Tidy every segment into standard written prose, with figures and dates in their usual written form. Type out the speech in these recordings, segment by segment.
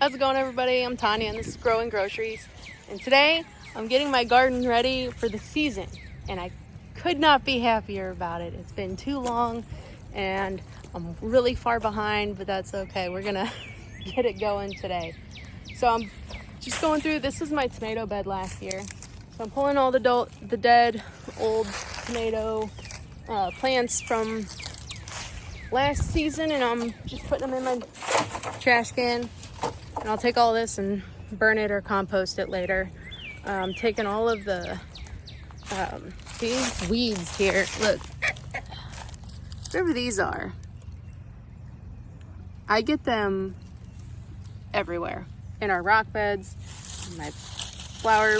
How's it going, everybody? I'm Tanya and this is Growing Groceries, and today I'm getting my garden ready for the season, and I could not be happier about it. It's been too long and I'm really far behind, but that's okay. We're gonna get it going today. So I'm just going through, this was my tomato bed last year, so I'm pulling all the dead old tomato plants from last season, and I'm just putting them in my trash can. And I'll take all this and burn it or compost it later. Taking all of these weeds here. Look, whatever these are, I get them everywhere. In our rock beds, in my flower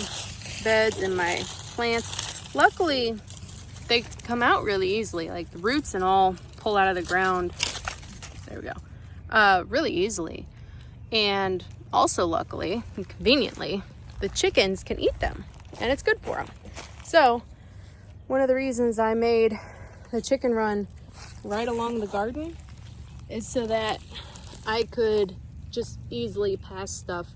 beds, in my plants. Luckily, they come out really easily. Like the roots and all pull out of the ground. There we go. Really easily. And also, luckily and conveniently, the chickens can eat them, and it's good for them. So one of the reasons I made the chicken run right along the garden is so that I could just easily pass stuff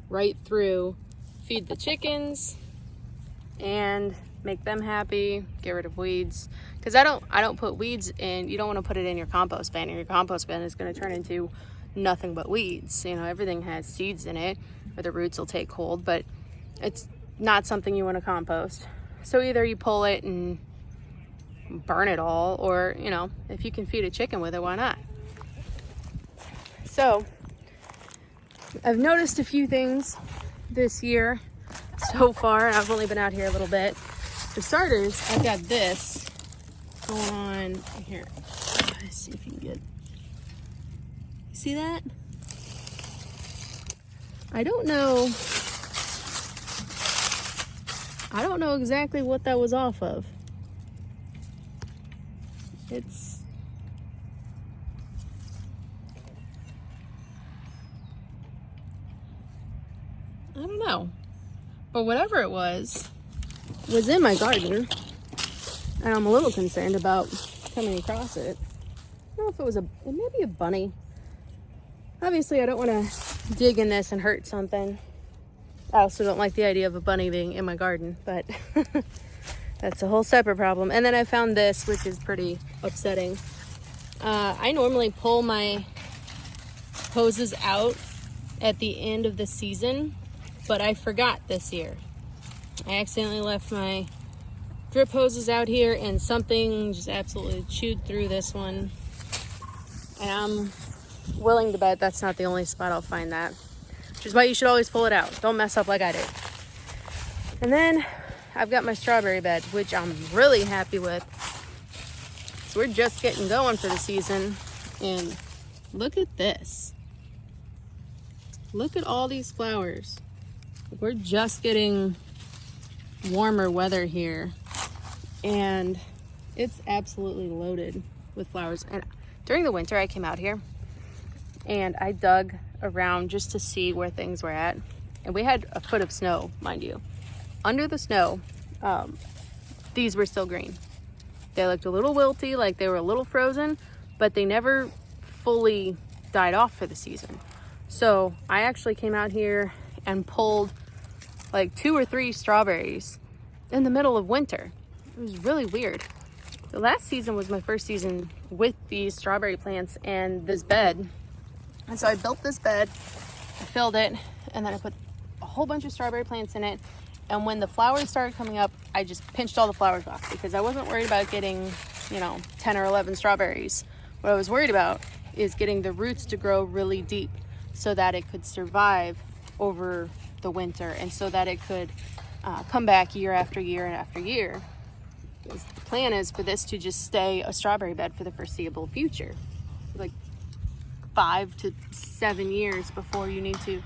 right through, feed the chickens, and make them happy, get rid of weeds. Because I don't put weeds in. You don't want to put it in your compost bin, or your compost bin is going to turn into nothing but weeds. You know, everything has seeds in it, or the roots will take hold, but it's not something you want to compost. So either you pull it and burn it all, or, you know, if you can feed a chicken with it, why not? So I've noticed a few things this year so far, and I've only been out here a little bit. For starters, I've got this going on here. Let's see if you can get, see that? I don't know exactly what that was off of. I don't know. But whatever it was in my garden, and I'm a little concerned about coming across it. I don't know if it may be a bunny. Obviously, I don't want to dig in this and hurt something. I also don't like the idea of a bunny being in my garden, but that's a whole separate problem. And then I found this, which is pretty upsetting. I normally pull my hoses out at the end of the season, but I forgot this year. I accidentally left my drip hoses out here, and something just absolutely chewed through this one. And I'm willing to bet that's not the only spot I'll find that, which is why you should always pull it out. Don't mess up like I did. And then I've got my strawberry bed, which I'm really happy with. So we're just getting going for the season, and look at this. Look at all these flowers. We're just getting warmer weather here, and it's absolutely loaded with flowers. And during the winter, I came out here and I dug around just to see where things were at. And we had a foot of snow, mind you. Under the snow, these were still green. They looked a little wilty, like they were a little frozen, but they never fully died off for the season. So I actually came out here and pulled like 2 or 3 strawberries in the middle of winter. It was really weird. The last season was my first season with these strawberry plants and this bed. And so I built this bed, I filled it, and then I put a whole bunch of strawberry plants in it. And when the flowers started coming up, I just pinched all the flowers off because I wasn't worried about getting, 10 or 11 strawberries. What I was worried about is getting the roots to grow really deep so that it could survive over the winter, and so that it could come back year after year and after year. Because the plan is for this to just stay a strawberry bed for the foreseeable future, like 5 to 7 years before you need to.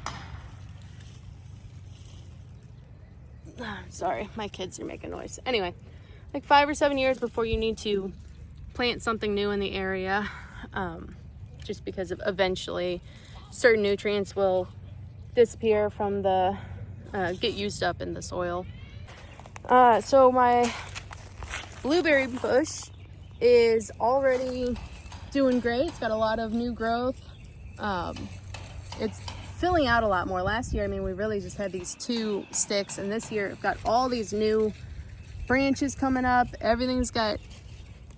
Sorry, my kids are making noise. Anyway, like 5 or 7 years before you need to plant something new in the area, just because of eventually certain nutrients will disappear from the get used up in the soil. So my blueberry bush is already doing great. It's got a lot of new growth. It's filling out a lot more. Last year, I mean, we really just had these 2 sticks, and this year I've got all these new branches coming up. Everything's got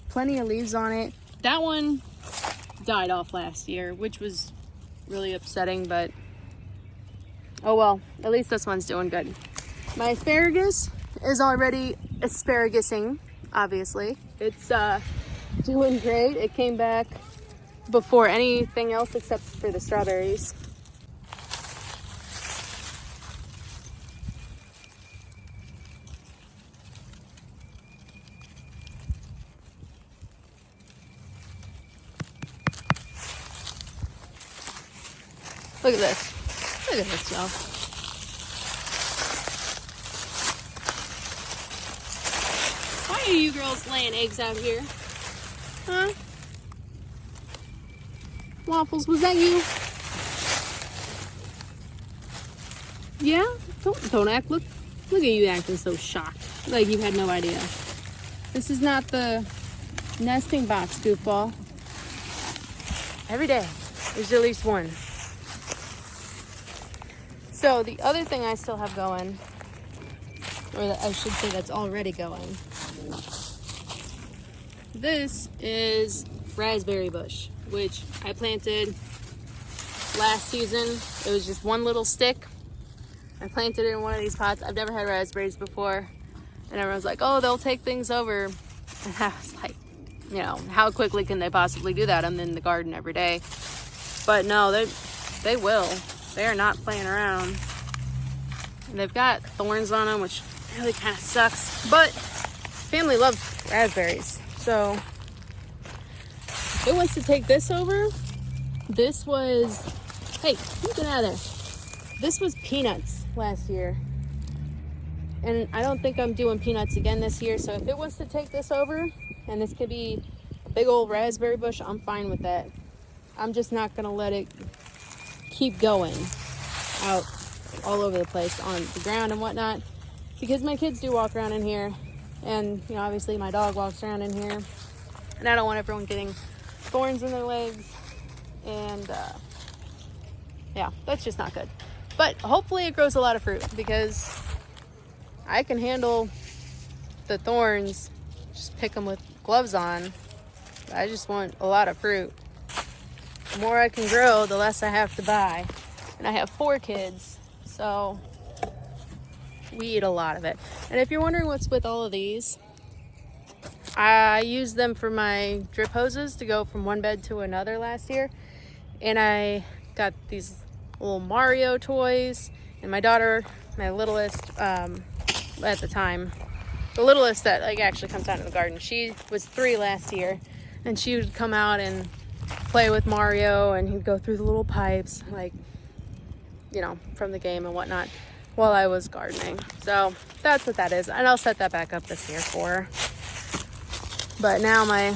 plenty of leaves on it. That one died off last year, which was really upsetting, but oh well, at least this one's doing good. My asparagus is already asparagusing, obviously. It's doing great. It came back before anything else except for the strawberries. Look at this. Look at this, y'all. Why are you girls laying eggs out here? Huh? Waffles, was that you? Yeah? Don't act. Look at you acting so shocked. Like you had no idea. This is not the nesting box, goofball. Every day, there's at least one. So the other thing I still have going, or I should say that's already going, this is raspberry bush, which I planted last season. It was just one little stick. I planted it in one of these pots. I've never had raspberries before. And everyone's like, oh, they'll take things over. And I was like, you know, how quickly can they possibly do that? I'm in the garden every day. But no, they will. They are not playing around. And they've got thorns on them, which really kind of sucks. But family loves raspberries. So if it wants to take this over, this was, hey, you get out of there. This was peanuts last year. And I don't think I'm doing peanuts again this year. So if it wants to take this over, and this could be a big old raspberry bush, I'm fine with that. I'm just not gonna let it keep going out all over the place on the ground and whatnot, because my kids do walk around in here, and you know, obviously my dog walks around in here, and I don't want everyone getting thorns in their legs, and yeah, that's just not good. But hopefully it grows a lot of fruit, because I can handle the thorns, just pick them with gloves on. I just want a lot of fruit. The more I can grow, the less I have to buy. And I have 4 kids, so we eat a lot of it. And if you're wondering what's with all of these, I used them for my drip hoses to go from one bed to another last year. And I got these little Mario toys. And my daughter, my littlest, at the time, the littlest that like actually comes out in the garden, she was 3 last year. And she would come out and play with Mario, and he'd go through the little pipes, like, you know, from the game and whatnot, while I was gardening. So that's what that is. And I'll set that back up this year for her. But now my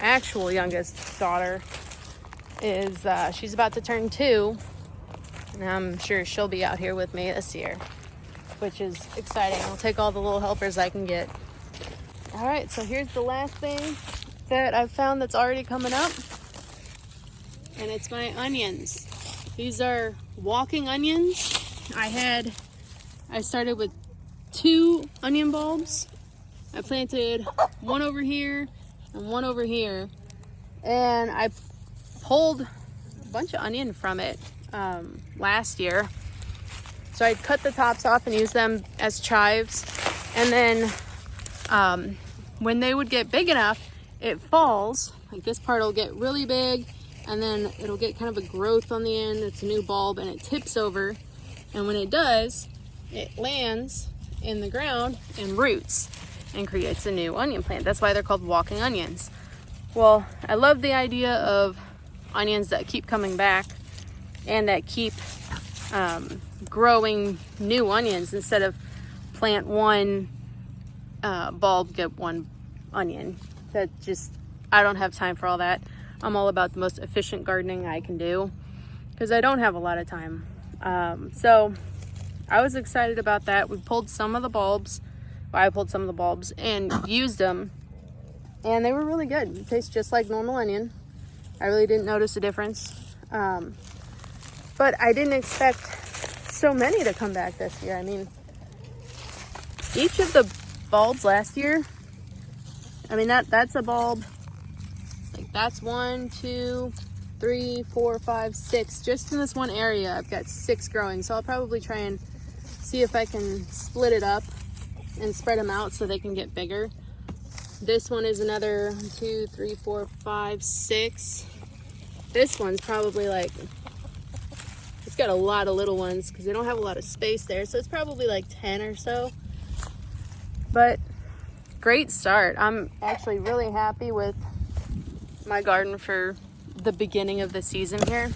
actual youngest daughter is, she's about to turn 2. And I'm sure she'll be out here with me this year, which is exciting. I'll take all the little helpers I can get. All right, so here's the last thing that I've found that's already coming up. And it's my onions. These are walking onions. I started with 2 onion bulbs. I planted one over here and one over here. And I pulled a bunch of onion from it last year. So I'd cut the tops off and use them as chives. And then when they would get big enough, it falls. Like this part will get really big, and then it'll get kind of a growth on the end. It's a new bulb, and it tips over. And when it does, it lands in the ground and roots and creates a new onion plant. That's why they're called walking onions. Well, I love the idea of onions that keep coming back and that keep growing new onions instead of plant one bulb, get one onion. That just, I don't have time for all that. I'm all about the most efficient gardening I can do, because I don't have a lot of time. So I was excited about that. We pulled some of the bulbs. Well, I pulled some of the bulbs and used them, and they were really good. It tastes just like normal onion. I really didn't notice a difference. But I didn't expect so many to come back this year. I mean, each of the bulbs last year, I mean, that's a bulb. Like, that's 1, 2, 3, 4, 5, 6. Just in this one area, I've got 6 growing. So I'll probably try and see if I can split it up and spread them out so they can get bigger. This one is another 1, 2, 3, 4, 5, 6. This one's probably like, it's got a lot of little ones because they don't have a lot of space there. So it's probably like 10 or so. But great start. I'm actually really happy with my garden for the beginning of the season here.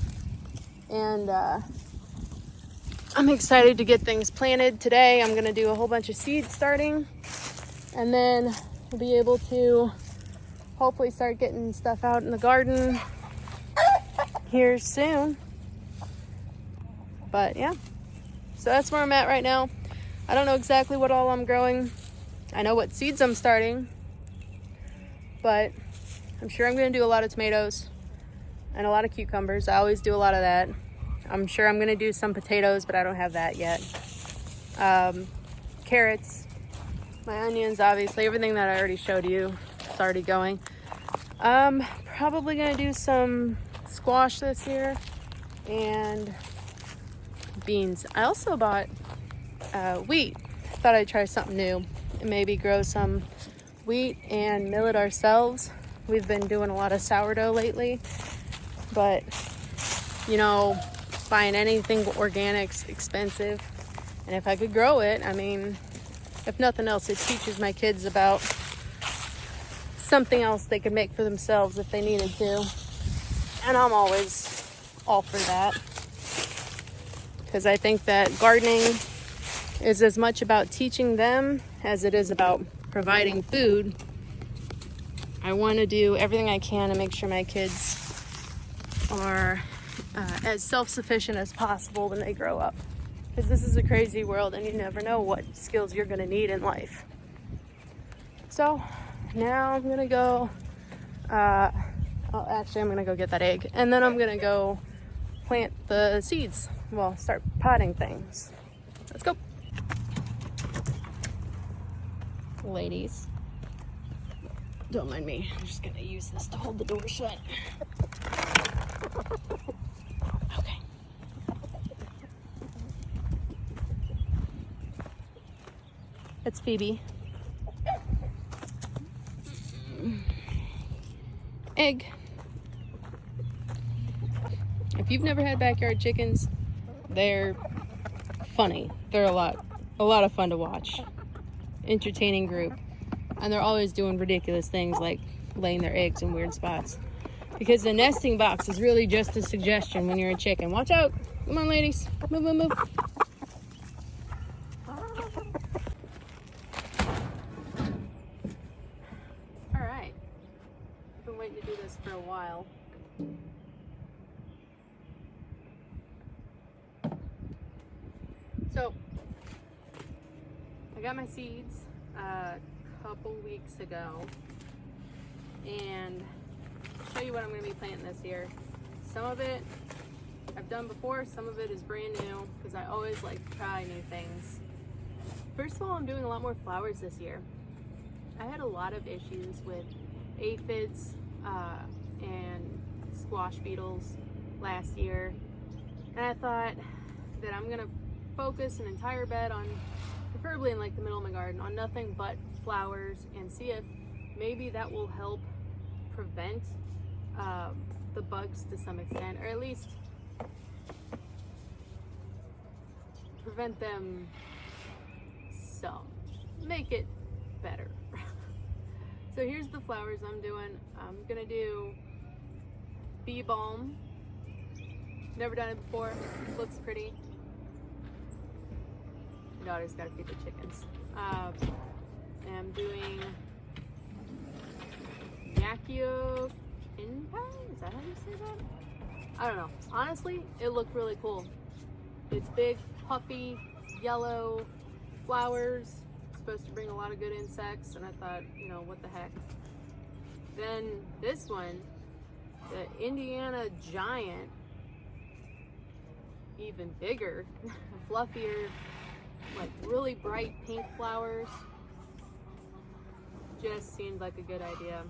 And I'm excited to get things planted today. I'm going to do a whole bunch of seed starting. And then we'll be able to hopefully start getting stuff out in the garden here soon. But yeah, so that's where I'm at right now. I don't know exactly what all I'm growing. I know what seeds I'm starting, but I'm sure I'm going to do a lot of tomatoes and a lot of cucumbers. I always do a lot of that. I'm sure I'm going to do some potatoes, but I don't have that yet. Carrots, my onions, obviously, everything that I already showed you is already going. Probably going to do some squash this year and beans. I also bought wheat. Thought I'd try something new and maybe grow some wheat and mill it ourselves. We've been doing a lot of sourdough lately, but you know, buying anything organic's expensive. And if I could grow it, I mean, if nothing else, it teaches my kids about something else they could make for themselves if they needed to. And I'm always all for that, because I think that gardening is as much about teaching them as it is about providing food. I want to do everything I can to make sure my kids are as self-sufficient as possible when they grow up, because this is a crazy world and you never know what skills you're going to need in life. So now I'm going to go, actually I'm going to go get that egg, and then I'm going to go plant the seeds. Well, start potting things. Let's go. Ladies, don't mind me. I'm just gonna use this to hold the door shut. Okay. It's Phoebe. Egg. If you've never had backyard chickens, they're funny. They're a lot of fun to watch. Entertaining group, and they're always doing ridiculous things like laying their eggs in weird spots, because the nesting box is really just a suggestion when you're a chicken. Watch out. Come on, ladies. Move, move, move. All right, I've been waiting to do this for a while. So I got my seeds a couple weeks ago, and I'll show you what I'm going to be planting this year. Some of it I've done before, some of it is brand new, because I always like to try new things. First of all, I'm doing a lot more flowers this year. I had a lot of issues with aphids and squash beetles last year, and I thought that I'm going to focus an entire bed on, preferably in like the middle of my garden, on nothing but flowers, and see if maybe that will help prevent the bugs to some extent, or at least prevent them some, make it better. So here's the flowers I'm doing. I'm gonna do bee balm. Never done it before. Looks pretty. My daughter's gotta feed the chickens. And I'm doing Yakio Kinpai? Is that how you say that? I don't know. Honestly, it looked really cool. It's big, puffy, yellow flowers. Supposed to bring a lot of good insects, and I thought, you know, what the heck. Then this one, the Indiana Giant. even bigger, fluffier, like really bright pink flowers. Just seemed like a good idea.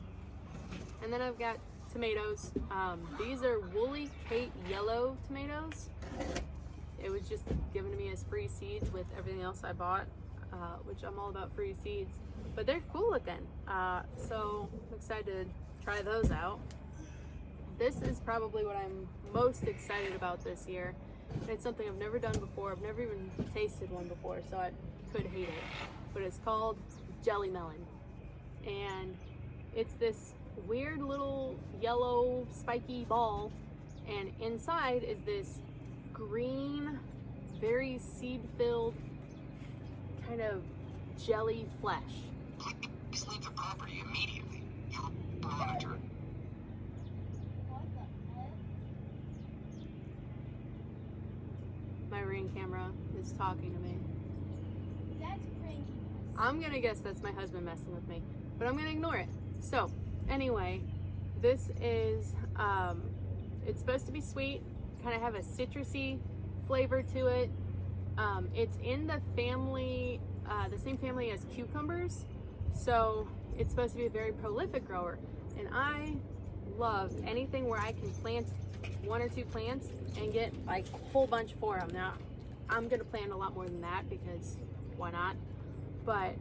And then I've got tomatoes. These are Woolly Kate yellow tomatoes. It was just given to me as free seeds with everything else I bought, which I'm all about free seeds. But they're cool looking. So I'm excited to try those out. This is probably what I'm most excited about this year. And it's something I've never done before. I've never even tasted one before, so I could hate it. But it's called Jelly Melon. And it's this weird little yellow spiky ball, and inside is this green, very seed-filled kind of jelly flesh. Please leave the property immediately. You'll monitor. My Ring camera is talking to me. That's pranking us. I'm gonna guess that's my husband messing with me, but I'm gonna ignore it. So anyway, this is it's supposed to be sweet, kind of have a citrusy flavor to it. It's in the family, the same family as cucumbers, so it's supposed to be a very prolific grower. And I love anything where I can plant 1 or 2 plants and get like a whole bunch for them. Now I'm gonna plant a lot more than that because why not? But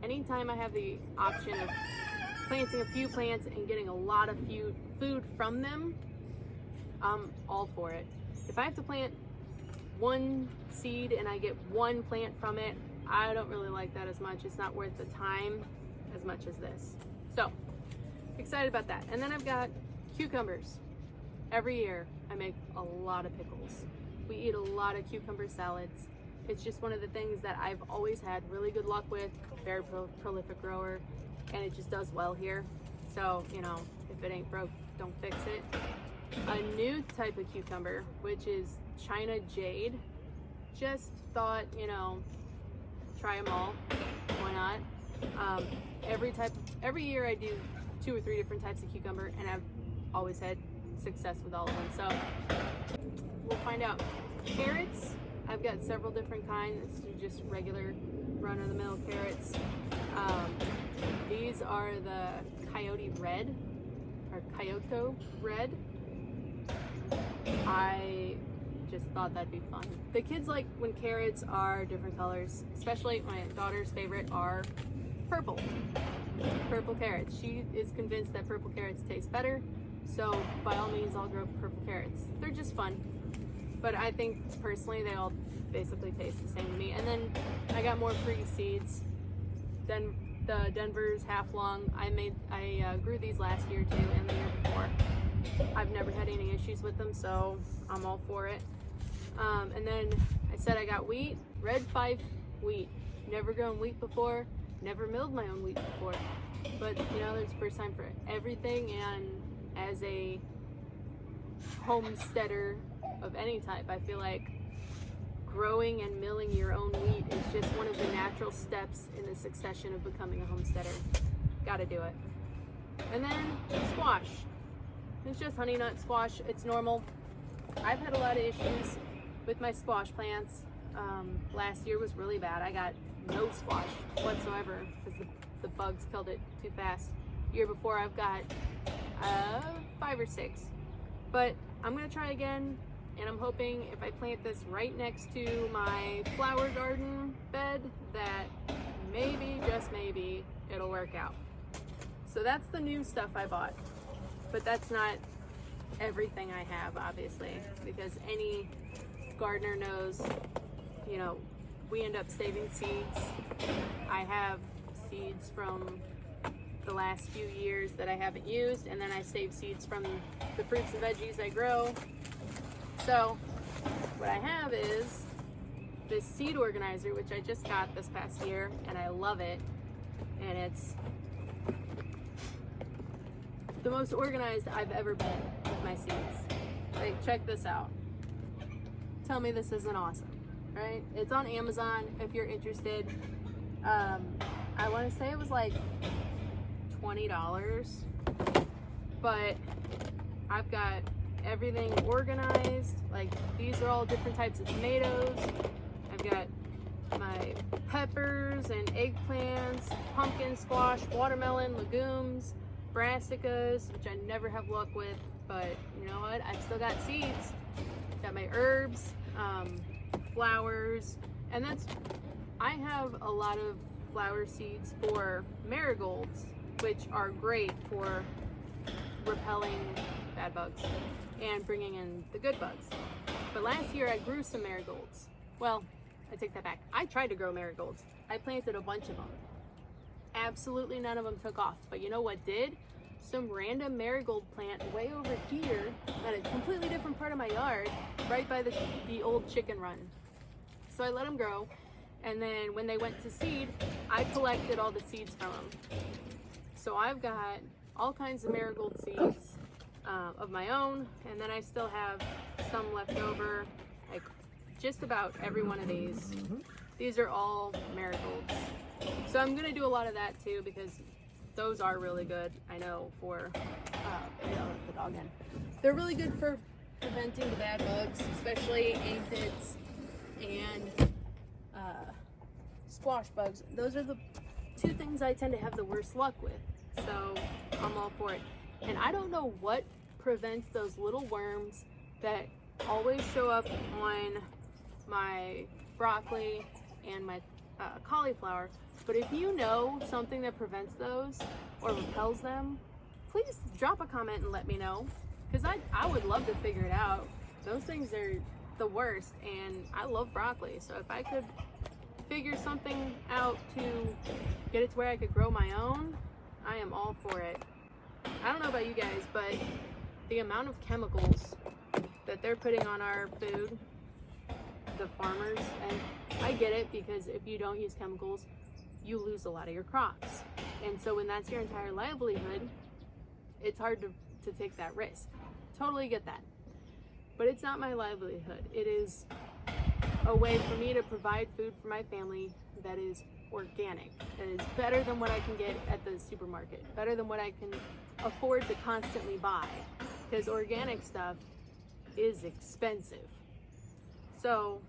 anytime I have the option of planting a few plants and getting a lot of food from them, I'm all for it. If I have to plant 1 seed and I get 1 plant from it, I don't really like that as much. It's not worth the time as much as this. So excited about that. And then I've got cucumbers. Every year I make a lot of pickles. We eat a lot of cucumber salads. It's just one of the things that I've always had really good luck with. Very prolific grower, and it just does well here. So, you know, if it ain't broke, don't fix it. A new type of cucumber, which is China Jade. Just thought, you know, try them all. Why not? Every year I do 2 or 3 different types of cucumber, and I've always had success with all of them. So we'll find out. Carrots, I've got several different kinds. These are just regular run-of-the-mill carrots. These are the Coyote Red, or Kyoto Red. I just thought that'd be fun. The kids like when carrots are different colors, especially my daughter's favorite are purple. Purple carrots. She is convinced that purple carrots taste better, so by all means I'll grow purple carrots. They're just fun. But I think personally they all basically taste the same to me. And then I got more free seeds. Then the Denver's half long. I grew these last year too and the year before. I've never had any issues with them, so I'm all for it. And then I said I got wheat, Red Fife wheat. Never grown wheat before, never milled my own wheat before. But you know, there's first time for everything, and as a homesteader of any type, I feel like growing and milling your own wheat is just one of the natural steps in the succession of becoming a homesteader. Gotta do it. And then squash. It's just honey nut squash. It's normal. I've had a lot of issues with my squash plants. Last year was really bad. I got no squash whatsoever because the bugs killed it too fast. Year before I've got 5 or 6. But I'm gonna try again, and I'm hoping if I plant this right next to my flower garden bed that maybe, just maybe, it'll work out. So that's the new stuff I bought. But that's not everything I have, obviously, because any gardener knows, you know, we end up saving seeds. I have seeds from the last few years that I haven't used, and then I save seeds from the fruits and veggies I grow. So what I have is this seed organizer, which I just got this past year, and I love it. And it's the most organized I've ever been with my seeds. Like, check this out. Tell me this isn't awesome, right? It's on Amazon if you're interested. I want to say it was like $20, but I've got everything organized. Like, these are all different types of tomatoes. I've got my peppers and eggplants, pumpkin, squash, watermelon, legumes, brassicas, which I never have luck with, but you know what? I've still got seeds. Got my herbs, flowers, and I have a lot of flower seeds for marigolds, which are great for repelling bad bugs and bringing in the good bugs. But last year I grew some marigolds. Well, I take that back. I tried to grow marigolds. I planted a bunch of them. Absolutely none of them took off. But you know what did? Some random marigold plant way over here at a completely different part of my yard, right by the old chicken run. So I let them grow, and then when they went to seed, I collected all the seeds from them. So I've got all kinds of marigold seeds of my own, and then I still have some left over, like just about every one of these. These are all marigolds. So I'm gonna do a lot of that too, because those are really good, I know, for the dog hen. They're really good for preventing the bad bugs, especially aphids and squash bugs. Those are the two things I tend to have the worst luck with. So I'm all for it. And I don't know what prevents those little worms that always show up on my broccoli and my cauliflower. But if you know something that prevents those or repels them, please drop a comment and let me know, because I would love to figure it out. Those things are the worst, and I love broccoli. So if I could figure something out to get it to where I could grow my own, I am all for it. I don't know about you guys, but the amount of chemicals that they're putting on our food, the farmers, and I get it, because if you don't use chemicals, you lose a lot of your crops. And so when that's your entire livelihood, it's hard to take that risk. Totally get that. But it's not my livelihood. It is a way for me to provide food for my family that is organic, that is better than what I can get at the supermarket, better than what I can afford to constantly buy, because organic stuff is expensive. So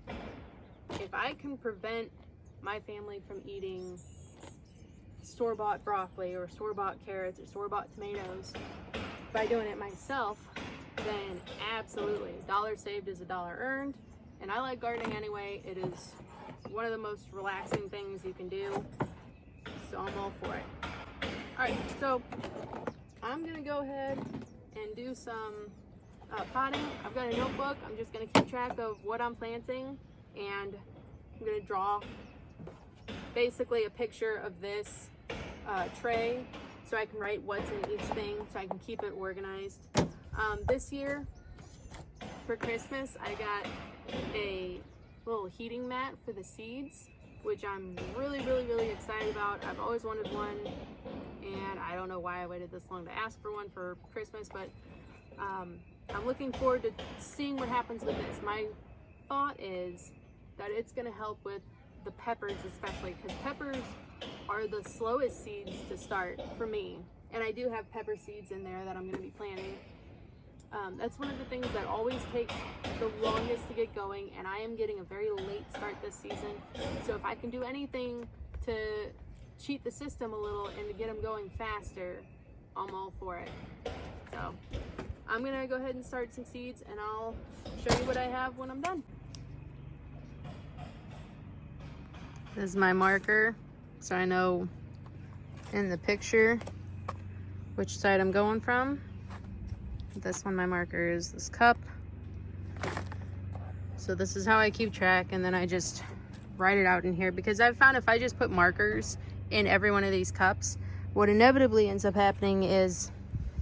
if I can prevent my family from eating store-bought broccoli or store-bought carrots or store-bought tomatoes by doing it myself, then absolutely, $1 saved is $1 earned. And I like gardening anyway. It is one of the most relaxing things you can do, so I'm all for it. All right, so I'm gonna go ahead and do some potting. I've got a notebook. I'm just gonna keep track of what I'm planting, and I'm gonna draw basically a picture of this tray so I can write what's in each thing, so I can keep it organized. This year for Christmas, I got a little heating mat for the seeds, which I'm really excited about. I've always wanted one, and I don't know why I waited this long to ask for one for Christmas, but I'm looking forward to seeing what happens with this. My thought is that it's going to help with the peppers, especially because peppers are the slowest seeds to start for me, and I do have pepper seeds in there that I'm going to be planting. That's one of the things that always takes the longest to get going, and I am getting a very late start this season. So if I can do anything to cheat the system a little and to get them going faster, I'm all for it. So I'm gonna go ahead and start some seeds, and I'll show you what I have when I'm done. This is my marker, so I know in the picture which side I'm going from. This one, my marker is this cup. So this is how I keep track, and then I just write it out in here, because I've found if I just put markers in every one of these cups, what inevitably ends up happening is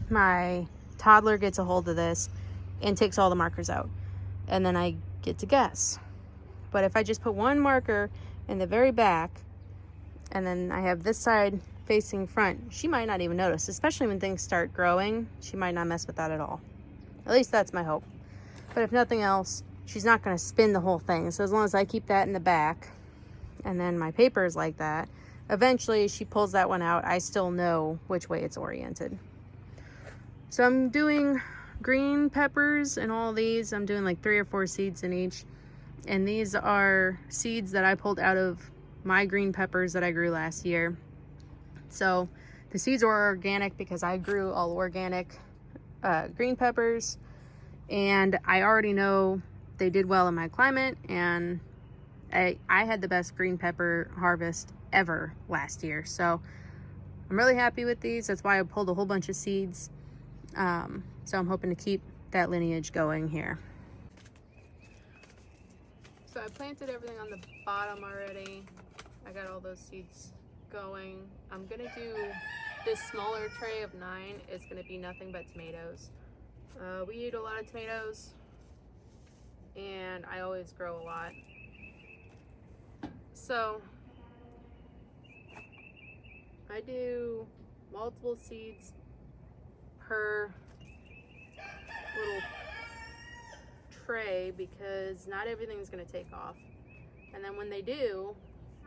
my toddler gets a hold of this and takes all the markers out, and then I get to guess. But if I just put one marker in the very back, and then I have this side facing front, she might not even notice, especially when things start growing. She might not mess with that at all. At least that's my hope. But if nothing else, she's not going to spin the whole thing. So as long as I keep that in the back, and then my paper is like that, eventually she pulls that one out, I still know which way it's oriented. So I'm doing green peppers in all these. I'm doing like 3 or 4 seeds in each. And these are seeds that I pulled out of my green peppers that I grew last year. So the seeds were organic because I grew all organic green peppers. And I already know they did well in my climate, and I had the best green pepper harvest ever last year. So I'm really happy with these. That's why I pulled a whole bunch of seeds. So I'm hoping to keep that lineage going here. So I planted everything on the bottom already. I got all those seeds going. I'm gonna do this smaller tray of 9 is gonna be nothing but tomatoes. We eat a lot of tomatoes, and I always grow a lot. So I do multiple seeds per little tray because not everything's going to take off. And then when they do,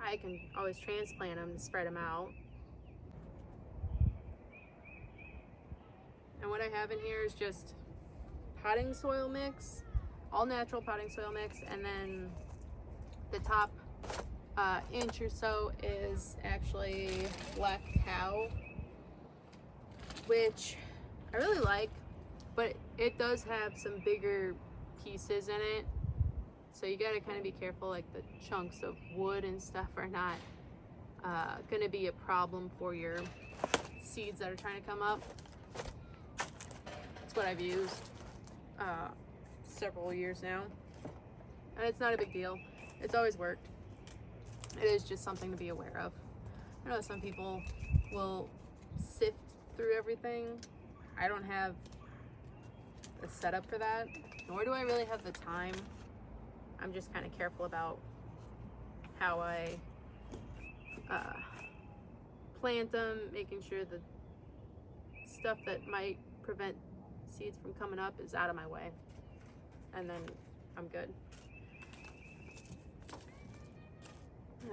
I can always transplant them to spread them out. And what I have in here is just potting soil mix, all natural potting soil mix, and then the top inch or so is actually black cow, which I really like, but it does have some bigger pieces in it, so you gotta kind of be careful, like the chunks of wood and stuff are not gonna be a problem for your seeds that are trying to come up. That's what I've used several years now, and it's not a big deal. It's always worked. It is just something to be aware of. I know some people will sift through everything. I don't have a setup for that, nor do I really have the time. I'm just kind of careful about how I plant them, making sure the stuff that might prevent seeds from coming up is out of my way, and then I'm good.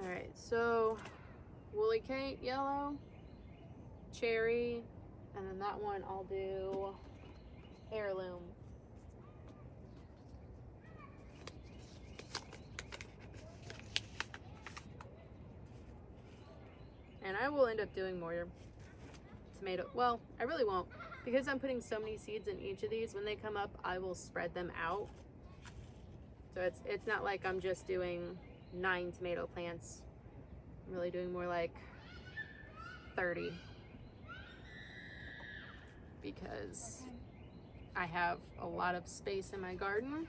All right, so Woolly Kate yellow, cherry, and then that one I'll do heirloom. And I will end up doing more tomato. Well, I really won't, because I'm putting so many seeds in each of these. When they come up, I will spread them out. So it's not like I'm just doing 9 tomato plants. I'm really doing more like 30, because I have a lot of space in my garden,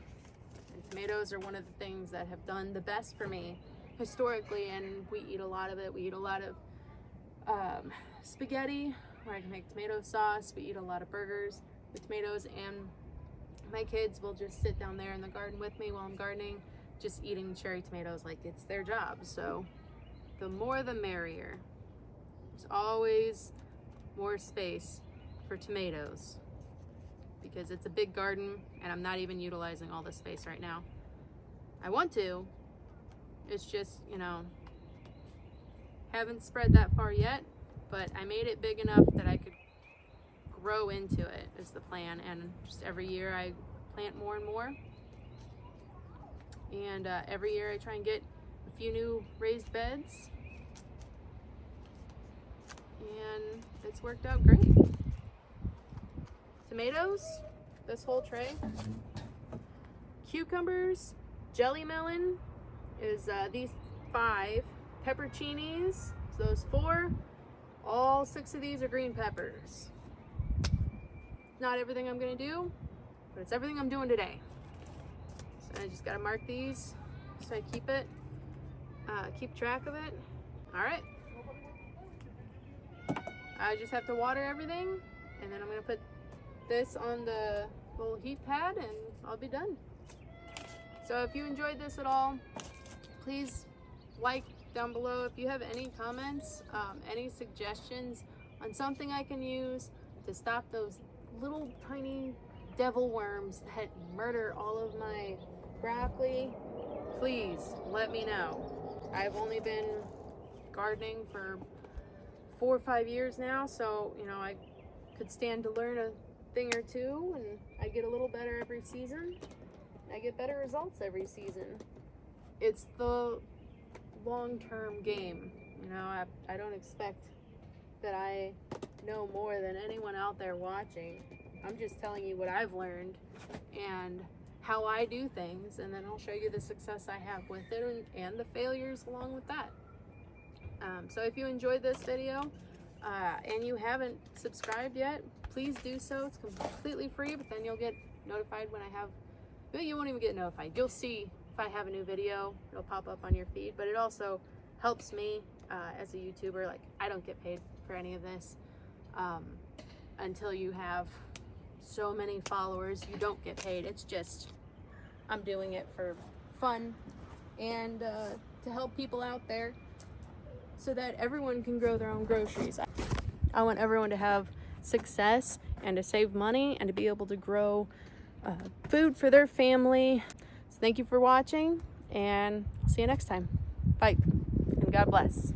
and tomatoes are one of the things that have done the best for me historically, and we eat a lot of it. We eat a lot of spaghetti, where I can make tomato sauce. We eat a lot of burgers with tomatoes, and my kids will just sit down there in the garden with me while I'm gardening, just eating cherry tomatoes like it's their job. So the more the merrier. There's always more space for tomatoes because it's a big garden, and I'm not even utilizing all the space right now. I want to. It's just, you know, haven't spread that far yet, but I made it big enough that I could grow into it is the plan, and just every year I plant more and more, and every year I try and get a few new raised beds, and it's worked out great. Tomatoes, this whole tray. Cucumbers, jelly melon is these 5. Pepperoncinis, so those 4. All 6 of these are green peppers. Not everything I'm gonna do, but it's everything I'm doing today. So I just gotta mark these so I keep track of it. All right. I just have to water everything, and then I'm gonna put this on the little heat pad, and I'll be done. So if you enjoyed this at all, please like down below. If you have any comments, any suggestions on something I can use to stop those little tiny devil worms that murder all of my broccoli, please let me know. I've only been gardening for 4 or 5 years now, so you know, I could stand to learn a thing or two, and I get a little better every season. I get better results every season. It's the long-term game. You know, I don't expect that I know more than anyone out there watching. I'm just telling you what I've learned and how I do things, and then I'll show you the success I have with it and the failures along with that. So if you enjoyed this video and you haven't subscribed yet, please do so. It's completely free, but then you'll get notified when I have, well, you won't even get notified. You'll see if I have a new video, it'll pop up on your feed, but it also helps me as a YouTuber. Like, I don't get paid for any of this. Until you have so many followers, you don't get paid. It's just, I'm doing it for fun and to help people out there so that everyone can grow their own groceries. I want everyone to have success and to save money and to be able to grow food for their family. So thank you for watching, and see you next time. Bye, and God bless.